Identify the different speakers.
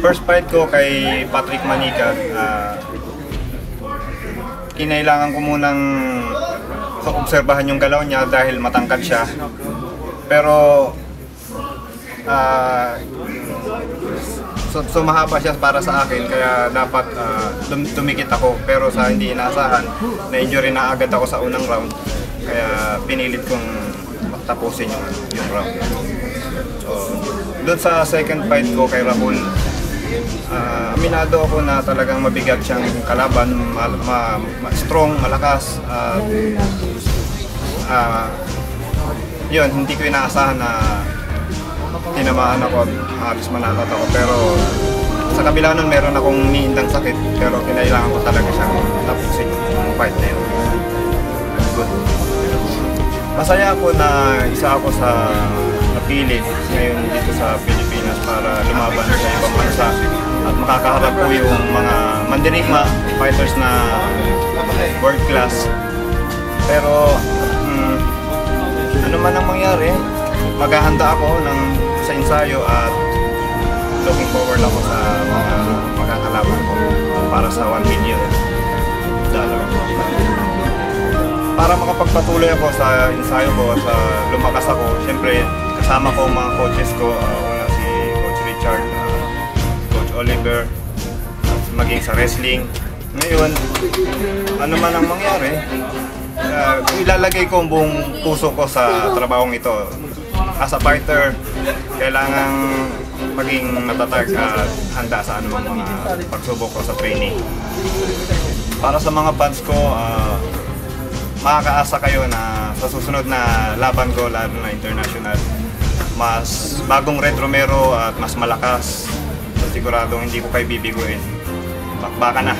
Speaker 1: First fight ko kay Patrick Manica, kinailangan ko munang obserbahan yung galaw niya dahil matangkad siya. Pero so mahaba siya para sa akin, kaya dapat tumikit ako. Pero sa hindi inaasahan, na-injury na agad ako sa unang round. Kaya pinilit kong tapusin yung round. So, doon sa second fight ko kay Rahul, aminado ako na talagang mabigat siyang kalaban, strong, malakas. Yun, hindi ko inaasahan na tinamaan ako, halos manakat ako. Pero sa kabila nun, meron akong niindang sakit, pero kinailangan ko talaga siyang tapusin yung fight na yun. Good. Masaya ako na isa ako sa napili ngayon dito sa Pilipinas para lumaban sa ibang bansa at makakaharap ko yung mga mandirigma fighters na world class. Pero ano man ang mangyari, maghahanda ako sa ensayo at looking forward ako sa mga magkakalaban ko para sa $1 million. Para makapagpatuloy ako sa ensayo ko, sa lumakas ako, siyempre kasama ko mga coaches ko, una si Coach Richard, Coach Oliver, maging sa wrestling. Ngayon, ano man ang mangyari, ilalagay ko ang buong puso ko sa trabahong ito. As a fighter, kailangan maging matatag at handa sa anumang mga pagsubok ko sa training. Para sa mga fans ko, makakaasa kayo na sa susunod na laban ko, lalo na international, mas bagong Red Romero at mas malakas. Siguradong hindi ko kayo bibiguin. Bakbakan na!